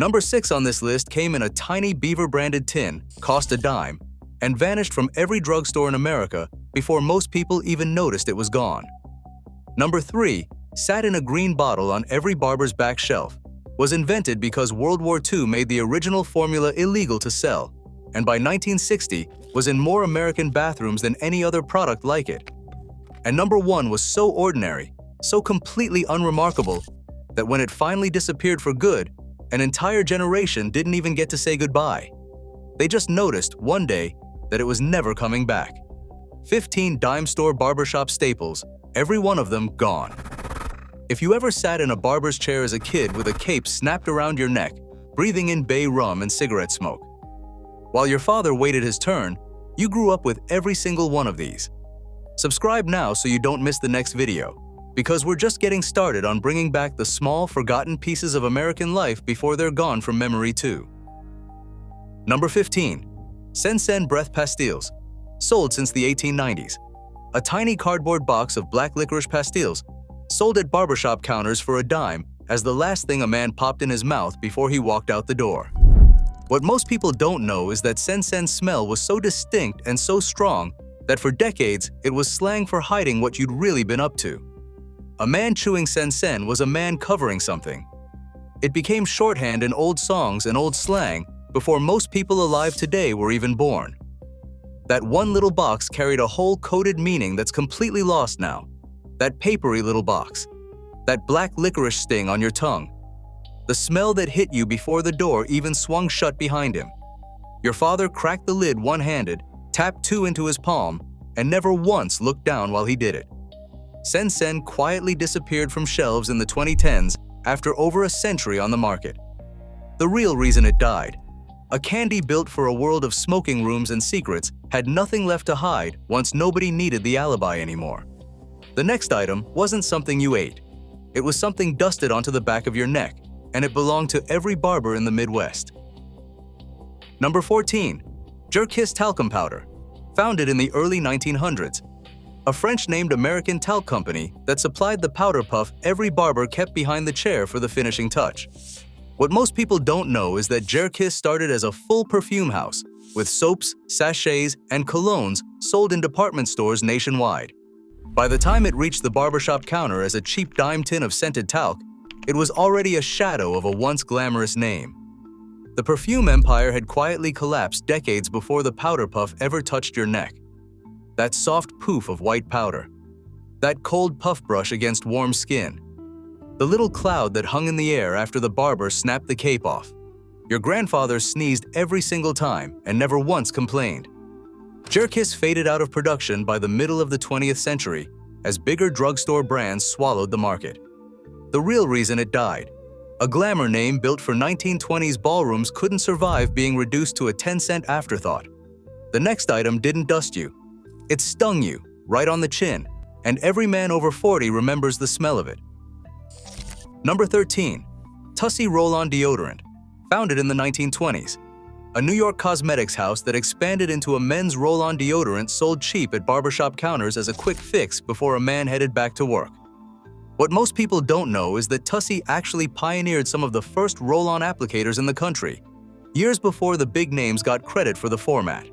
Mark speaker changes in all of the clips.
Speaker 1: Number 6 on this list came in a tiny Beaver-branded tin, cost a dime, and vanished from every drugstore in America before most people even noticed it was gone. Number 3 sat in a green bottle on every barber's back shelf, was invented because World War II made the original formula illegal to sell, and by 1960 was in more American bathrooms than any other product like it. And number 1 was so ordinary, so completely unremarkable, that when it finally disappeared for good, an entire generation didn't even get to say goodbye. They just noticed one day that it was never coming back. 15 dime store barbershop staples, every one of them gone. If you ever sat in a barber's chair as a kid with a cape snapped around your neck, breathing in bay rum and cigarette smoke, while your father waited his turn, you grew up with every single one of these. Subscribe now so you don't miss the next video, because we're just getting started on bringing back the small, forgotten pieces of American life before they're gone from memory too. Number 15. Sen Breath Pastilles, sold since the 1890s. A tiny cardboard box of black licorice pastilles, sold at barbershop counters for a dime as the last thing a man popped in his mouth before he walked out the door. What most people don't know is that Sen's smell was so distinct and so strong that for decades it was slang for hiding what you'd really been up to. A man chewing Sen was a man covering something. It became shorthand in old songs and old slang before most people alive today were even born. That one little box carried a whole coded meaning that's completely lost now. That papery little box. That black licorice sting on your tongue. The smell that hit you before the door even swung shut behind him. Your father cracked the lid one-handed, tapped 2 into his palm, and never once looked down while he did it. Sen quietly disappeared from shelves in the 2010s after over a century on the market. The real reason it died: a candy built for a world of smoking rooms and secrets had nothing left to hide once nobody needed the alibi anymore. The next item wasn't something you ate. It was something dusted onto the back of your neck, and it belonged to every barber in the Midwest. Number 14. Jerkiss Talcum Powder, founded in the early 1900s. A French-named American talc company that supplied the powder puff every barber kept behind the chair for the finishing touch. What most people don't know is that Jerkiss started as a full perfume house, with soaps, sachets, and colognes sold in department stores nationwide. By the time it reached the barbershop counter as a cheap dime tin of scented talc, it was already a shadow of a once glamorous name. The perfume empire had quietly collapsed decades before the powder puff ever touched your neck. That soft poof of white powder. That cold puff brush against warm skin. The little cloud that hung in the air after the barber snapped the cape off. Your grandfather sneezed every single time and never once complained. Jerkiss faded out of production by the middle of the 20th century as bigger drugstore brands swallowed the market. The real reason it died: a glamour name built for 1920s ballrooms couldn't survive being reduced to a 10-cent afterthought. The next item didn't dust you. It stung you, right on the chin, and every man over 40 remembers the smell of it. Number 13. Tussie Roll-On Deodorant, founded in the 1920s. A New York cosmetics house that expanded into a men's roll-on deodorant sold cheap at barbershop counters as a quick fix before a man headed back to work. What most people don't know is that Tussie actually pioneered some of the first roll-on applicators in the country, years before the big names got credit for the format.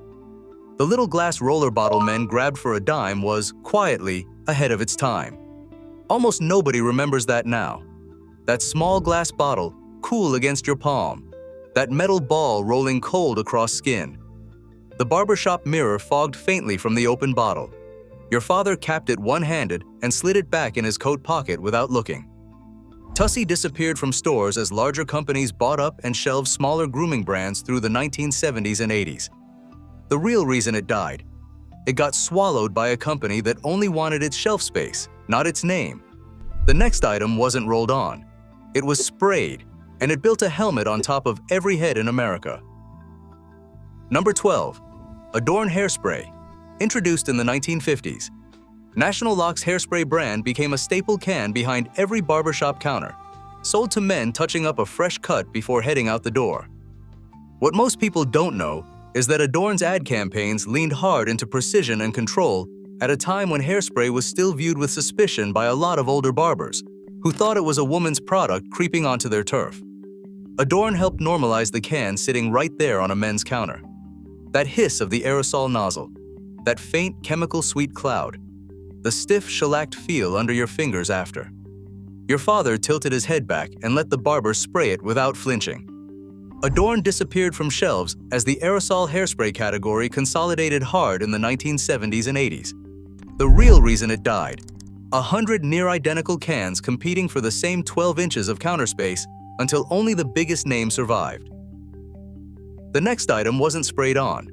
Speaker 1: The little glass roller bottle men grabbed for a dime was, quietly, ahead of its time. Almost nobody remembers that now. That small glass bottle, cool against your palm. That metal ball rolling cold across skin. The barbershop mirror fogged faintly from the open bottle. Your father capped it one-handed and slid it back in his coat pocket without looking. Tussie disappeared from stores as larger companies bought up and shelved smaller grooming brands through the 1970s and 80s. The real reason it died: it got swallowed by a company that only wanted its shelf space, not its name. The next item wasn't rolled on. It was sprayed, and it built a helmet on top of every head in America. Number 12. Adorn Hairspray, introduced in the 1950s. National Lock's hairspray brand became a staple can behind every barbershop counter, sold to men touching up a fresh cut before heading out the door. What most people don't know is that Adorn's ad campaigns leaned hard into precision and control at a time when hairspray was still viewed with suspicion by a lot of older barbers, who thought it was a woman's product creeping onto their turf. Adorn helped normalize the can sitting right there on a men's counter. That hiss of the aerosol nozzle, that faint chemical-sweet cloud, the stiff shellacked feel under your fingers after. Your father tilted his head back and let the barber spray it without flinching. Adorn disappeared from shelves as the aerosol hairspray category consolidated hard in the 1970s and 80s. The real reason it died: 100 near-identical cans competing for the same 12 inches of counter space until only the biggest name survived. The next item wasn't sprayed on.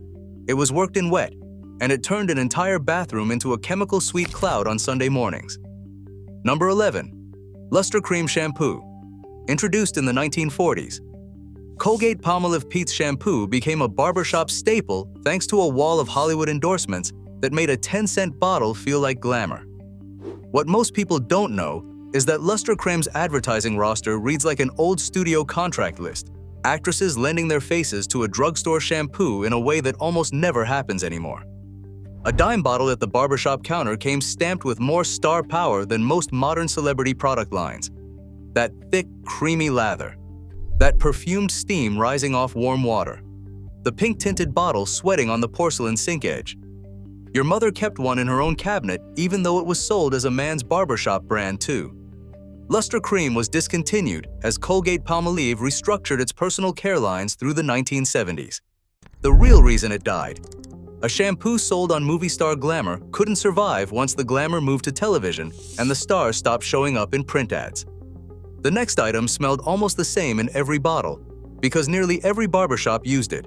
Speaker 1: It was worked in wet, and it turned an entire bathroom into a chemical-sweet cloud on Sunday mornings. Number 11. Luster Cream Shampoo. Introduced in the 1940s, Colgate-Palmolive Pete's shampoo became a barbershop staple thanks to a wall of Hollywood endorsements that made a 10-cent bottle feel like glamour. What most people don't know is that Luster Cream's advertising roster reads like an old studio contract list, actresses lending their faces to a drugstore shampoo in a way that almost never happens anymore. A dime bottle at the barbershop counter came stamped with more star power than most modern celebrity product lines. That thick, creamy lather. That perfumed steam rising off warm water. The pink-tinted bottle sweating on the porcelain sink edge. Your mother kept one in her own cabinet even though it was sold as a man's barbershop brand too. Luster Cream was discontinued as Colgate-Palmolive restructured its personal care lines through the 1970s. The real reason it died: a shampoo sold on movie star glamour couldn't survive once the glamour moved to television and the stars stopped showing up in print ads. The next item smelled almost the same in every bottle because nearly every barbershop used it,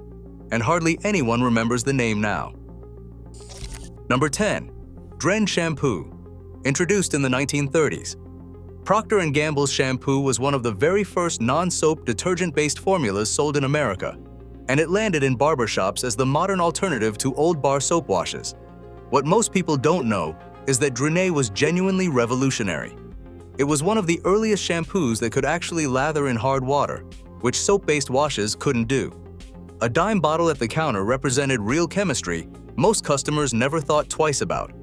Speaker 1: and hardly anyone remembers the name now. Number 10. Dren Shampoo. Introduced in the 1930s. Procter & Gamble's shampoo was one of the very first non-soap detergent-based formulas sold in America, and it landed in barbershops as the modern alternative to old bar soap washes. What most people don't know is that Dren was genuinely revolutionary. It was one of the earliest shampoos that could actually lather in hard water, which soap-based washes couldn't do. A dime bottle at the counter represented real chemistry most customers never thought twice about.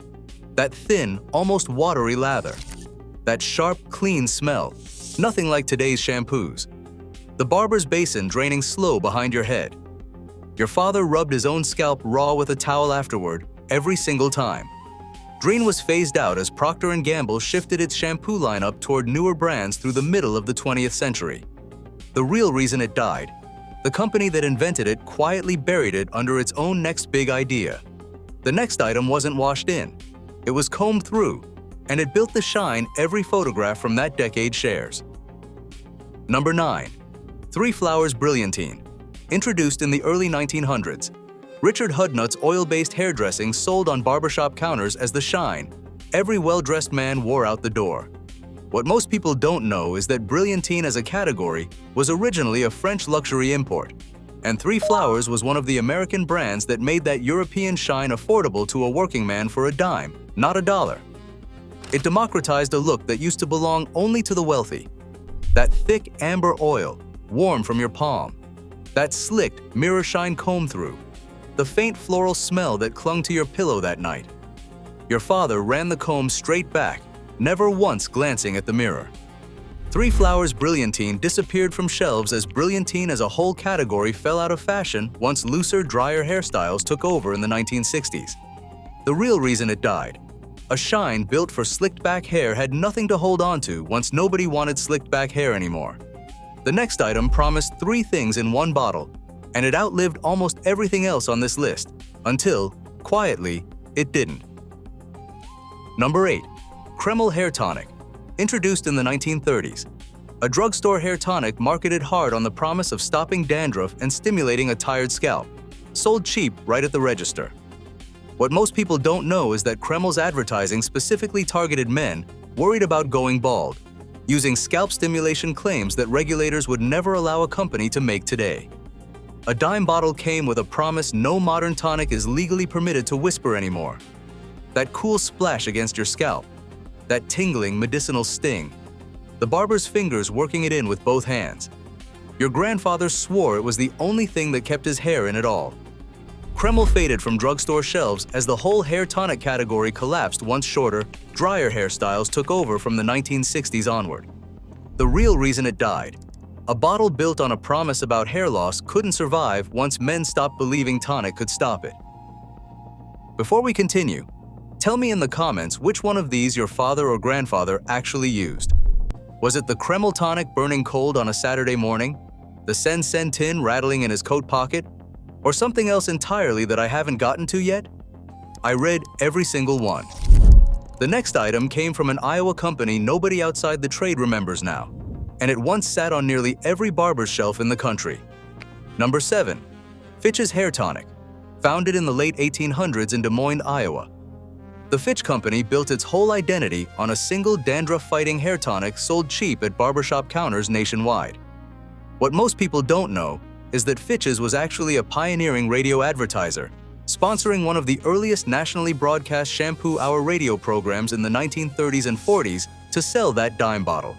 Speaker 1: That thin, almost watery lather. That sharp, clean smell. Nothing like today's shampoos. The barber's basin draining slow behind your head. Your father rubbed his own scalp raw with a towel afterward, every single time. Dren was phased out as Procter & Gamble shifted its shampoo lineup toward newer brands through the middle of the 20th century. The real reason it died: the company that invented it quietly buried it under its own next big idea. The next item wasn't washed in. It was combed through, and it built the shine every photograph from that decade shares. Number 9. 3 Flowers Brilliantine. Introduced in the early 1900s, Richard Hudnut's oil-based hairdressing sold on barbershop counters as the shine every well-dressed man wore out the door. What most people don't know is that Brilliantine as a category was originally a French luxury import, and 3 Flowers was one of the American brands that made that European shine affordable to a working man for a dime, not a dollar. It democratized a look that used to belong only to the wealthy. That thick amber oil, warm from your palm. That slicked, mirror shine comb-through. The faint floral smell that clung to your pillow that night. Your father ran the comb straight back, never once glancing at the mirror. 3 Flowers Brilliantine disappeared from shelves as Brilliantine as a whole category fell out of fashion once looser, drier hairstyles took over in the 1960s. The real reason it died: a shine built for slicked-back hair had nothing to hold on to once nobody wanted slicked-back hair anymore. The next item promised 3 things in one bottle, and it outlived almost everything else on this list, until, quietly, it didn't. Number 8. Kreml Hair Tonic. Introduced in the 1930s. A drugstore hair tonic marketed hard on the promise of stopping dandruff and stimulating a tired scalp. Sold cheap right at the register. What most people don't know is that Kreml's advertising specifically targeted men worried about going bald, using scalp stimulation claims that regulators would never allow a company to make today. A dime bottle came with a promise no modern tonic is legally permitted to whisper anymore. That cool splash against your scalp. That tingling medicinal sting. The barber's fingers working it in with both hands. Your grandfather swore it was the only thing that kept his hair in at all. Kreml faded from drugstore shelves as the whole hair tonic category collapsed once shorter, drier hairstyles took over from the 1960s onward. The real reason it died: A bottle built on a promise about hair loss couldn't survive once men stopped believing tonic could stop it. Before we continue, tell me in the comments which one of these your father or grandfather actually used. Was it the Kreml tonic burning cold on a Saturday morning, the Sen Sen tin rattling in his coat pocket, or something else entirely that I haven't gotten to yet? I read every single one. The next item came from an Iowa company nobody outside the trade remembers now, and it once sat on nearly every barber's shelf in the country. Number 7. Fitch's Hair Tonic, founded in the late 1800s in Des Moines, Iowa. The Fitch Company built its whole identity on a single dandruff-fighting hair tonic sold cheap at barbershop counters nationwide. What most people don't know is that Fitch's was actually a pioneering radio advertiser, sponsoring one of the earliest nationally broadcast shampoo hour radio programs in the 1930s and 40s to sell that dime bottle.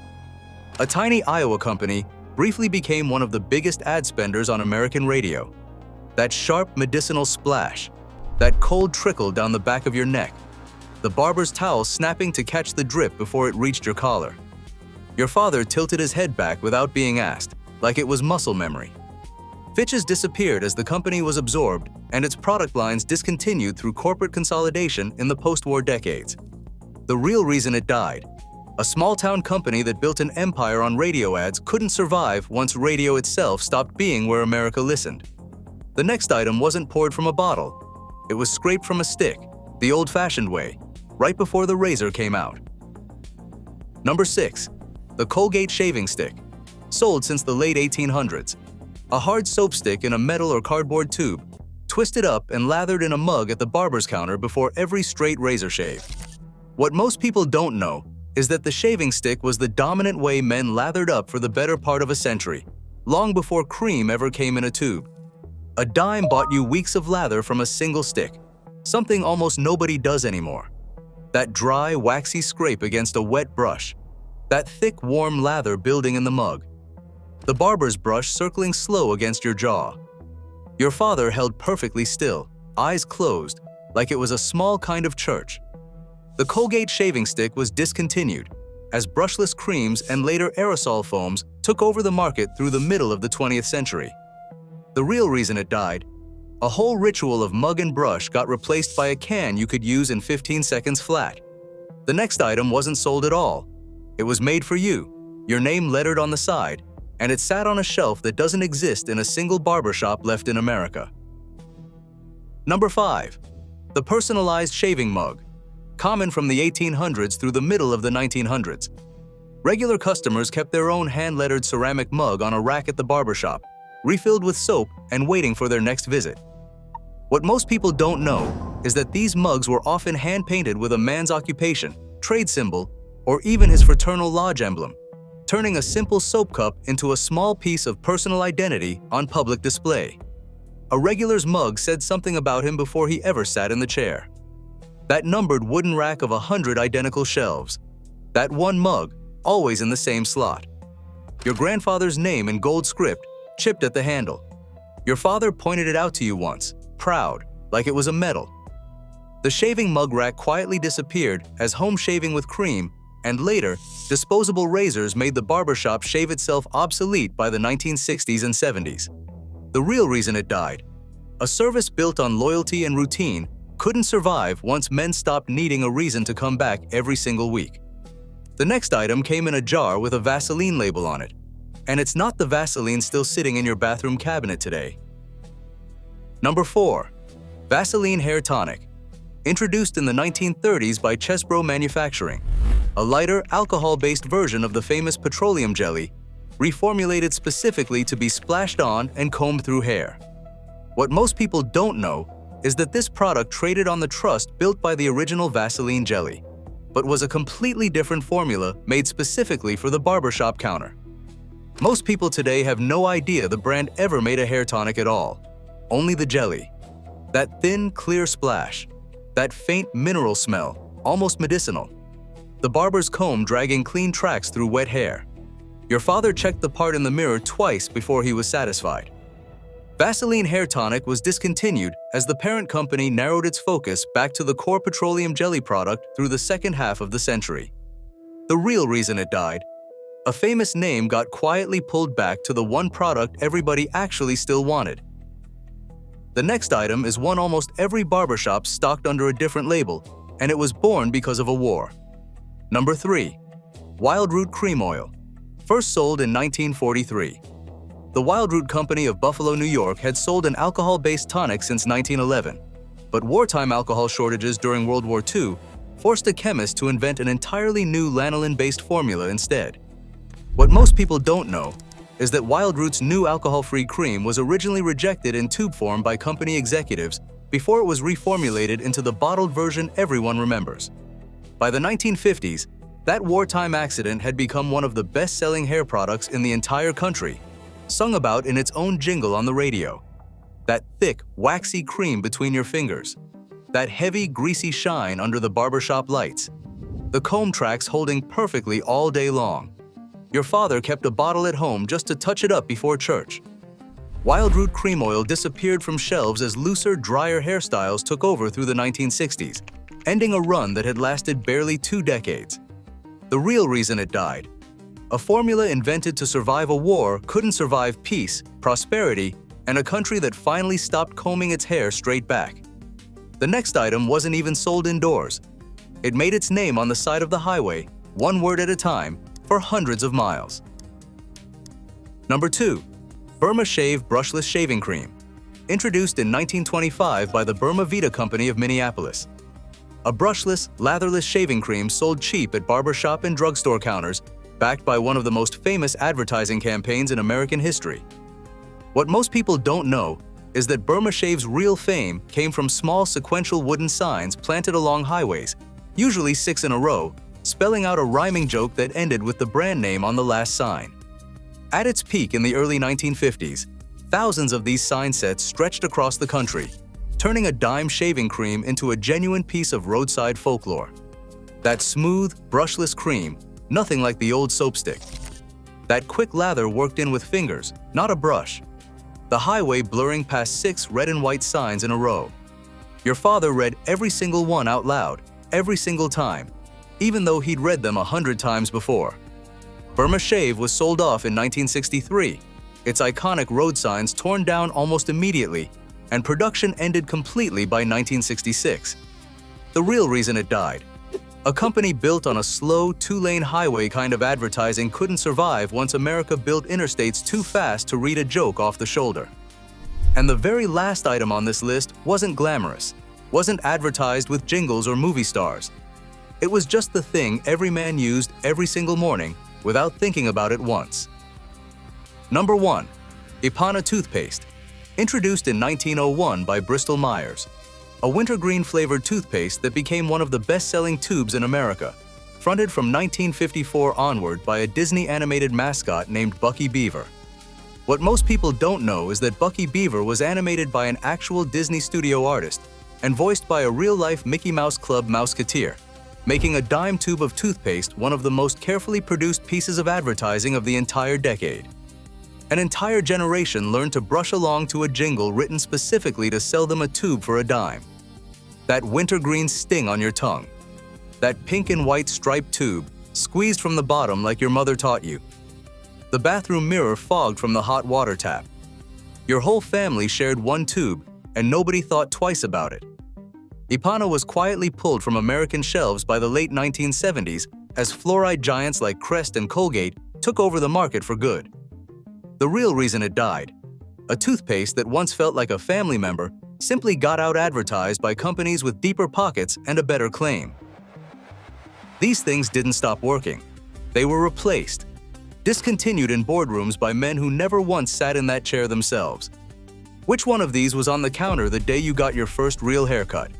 Speaker 1: A tiny Iowa company briefly became one of the biggest ad spenders on American radio. That sharp medicinal splash, that cold trickle down the back of your neck, the barber's towel snapping to catch the drip before it reached your collar. Your father tilted his head back without being asked, like it was muscle memory. Fitch's disappeared as the company was absorbed and its product lines discontinued through corporate consolidation in the post-war decades. The real reason it died: a small-town company that built an empire on radio ads couldn't survive once radio itself stopped being where America listened. The next item wasn't poured from a bottle. It was scraped from a stick, the old-fashioned way, right before the razor came out. Number 6. The Colgate Shaving Stick, sold since the late 1800s. A hard soap stick in a metal or cardboard tube, twisted up and lathered in a mug at the barber's counter before every straight razor shave. What most people don't know is that the shaving stick was the dominant way men lathered up for the better part of a century, long before cream ever came in a tube. A dime bought you weeks of lather from a single stick, something almost nobody does anymore. That dry, waxy scrape against a wet brush, that thick, warm lather building in the mug, the barber's brush circling slow against your jaw. Your father held perfectly still, eyes closed, like it was a small kind of church. The Colgate shaving stick was discontinued, as brushless creams and later aerosol foams took over the market through the middle of the 20th century. The real reason it died: a whole ritual of mug and brush got replaced by a can you could use in 15 seconds flat. The next item wasn't sold at all. It was made for you, your name lettered on the side, and it sat on a shelf that doesn't exist in a single barbershop left in America. Number 5. The Personalized Shaving Mug, common from the 1800s through the middle of the 1900s. Regular customers kept their own hand-lettered ceramic mug on a rack at the barbershop, refilled with soap and waiting for their next visit. What most people don't know is that these mugs were often hand-painted with a man's occupation, trade symbol, or even his fraternal lodge emblem, turning a simple soap cup into a small piece of personal identity on public display. A regular's mug said something about him before he ever sat in the chair. That numbered wooden rack of 100 identical shelves. That one mug, always in the same slot. Your grandfather's name in gold script, chipped at the handle. Your father pointed it out to you once, proud, like it was a medal. The shaving mug rack quietly disappeared as home shaving with cream, and later, disposable razors made the barbershop shave itself obsolete by the 1960s and 70s. The real reason it died: a service built on loyalty and routine couldn't survive once men stopped needing a reason to come back every single week. The next item came in a jar with a Vaseline label on it, and it's not the Vaseline still sitting in your bathroom cabinet today. Number 4. Vaseline Hair Tonic, introduced in the 1930s by Chesbro Manufacturing. A lighter, alcohol-based version of the famous petroleum jelly, reformulated specifically to be splashed on and combed through hair. What most people don't know is that this product traded on the trust built by the original Vaseline jelly, but was a completely different formula made specifically for the barbershop counter. Most people today have no idea the brand ever made a hair tonic at all, only the jelly. That thin, clear splash, that faint mineral smell, almost medicinal. The barber's comb dragging clean tracks through wet hair. Your father checked the part in the mirror twice before he was satisfied. Vaseline Hair Tonic was discontinued as the parent company narrowed its focus back to the core petroleum jelly product through the second half of the century. The real reason it died: A famous name got quietly pulled back to the one product everybody actually still wanted. The next item is one almost every barbershop stocked under a different label, and it was born because of a war. Number 3. Wildroot Cream-Oil. First sold in 1943. The Wildroot Company of Buffalo, New York had sold an alcohol-based tonic since 1911, but wartime alcohol shortages during World War II forced a chemist to invent an entirely new lanolin-based formula instead. What most people don't know is that Wildroot's new alcohol-free cream was originally rejected in tube form by company executives before it was reformulated into the bottled version everyone remembers. By the 1950s, that wartime accident had become one of the best-selling hair products in the entire country, sung about in its own jingle on the radio. That thick, waxy cream between your fingers. That heavy, greasy shine under the barbershop lights. The comb tracks holding perfectly all day long. Your father kept a bottle at home just to touch it up before church. Wildroot Cream-Oil disappeared from shelves as looser, drier hairstyles took over through the 1960s, ending a run that had lasted barely 2 decades. The real reason it died: a formula invented to survive a war couldn't survive peace, prosperity, and a country that finally stopped combing its hair straight back. The next item wasn't even sold indoors. It made its name on the side of the highway, one word at a time, for hundreds of miles. Number 2. Burma-Shave Brushless Shaving Cream. Introduced in 1925 by the Burma-Vita Company of Minneapolis. A brushless, latherless shaving cream sold cheap at barbershop and drugstore counters, backed by one of the most famous advertising campaigns in American history. What most people don't know is that Burma-Shave's real fame came from small sequential wooden signs planted along highways, usually 6 in a row, spelling out a rhyming joke that ended with the brand name on the last sign. At its peak in the early 1950s, thousands of these sign sets stretched across the country, turning a dime shaving cream into a genuine piece of roadside folklore. That smooth, brushless cream, nothing like the old soap stick. That quick lather worked in with fingers, not a brush. The highway blurring past 6 red and white signs in a row. Your father read every single one out loud, every single time, even though he'd read them 100 times before. Burma-Shave was sold off in 1963, its iconic road signs torn down almost immediately, and production ended completely by 1966. The real reason it died: a company built on a slow, 2-lane highway kind of advertising couldn't survive once America built interstates too fast to read a joke off the shoulder. And the very last item on this list wasn't glamorous, wasn't advertised with jingles or movie stars. It was just the thing every man used every single morning without thinking about it once. Number 1. Ipana Toothpaste. Introduced in 1901 by Bristol-Myers. A wintergreen-flavored toothpaste that became one of the best-selling tubes in America, fronted from 1954 onward by a Disney animated mascot named Bucky Beaver. What most people don't know is that Bucky Beaver was animated by an actual Disney studio artist and voiced by a real-life Mickey Mouse Club Mouseketeer, making a dime tube of toothpaste one of the most carefully produced pieces of advertising of the entire decade. An entire generation learned to brush along to a jingle written specifically to sell them a tube for a dime. That wintergreen sting on your tongue. That pink and white striped tube, squeezed from the bottom like your mother taught you. The bathroom mirror fogged from the hot water tap. Your whole family shared one tube, and nobody thought twice about it. Ipana was quietly pulled from American shelves by the late 1970s as fluoride giants like Crest and Colgate took over the market for good. The real reason it died: a toothpaste that once felt like a family member simply got out-advertised by companies with deeper pockets and a better claim. These things didn't stop working. They were replaced, discontinued in boardrooms by men who never once sat in that chair themselves. Which one of these was on the counter the day you got your first real haircut?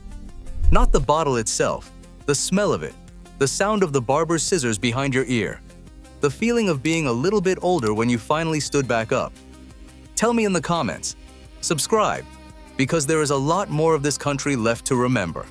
Speaker 1: Not the bottle itself, the smell of it, the sound of the barber's scissors behind your ear, the feeling of being a little bit older when you finally stood back up. Tell me in the comments. Subscribe, because there is a lot more of this country left to remember.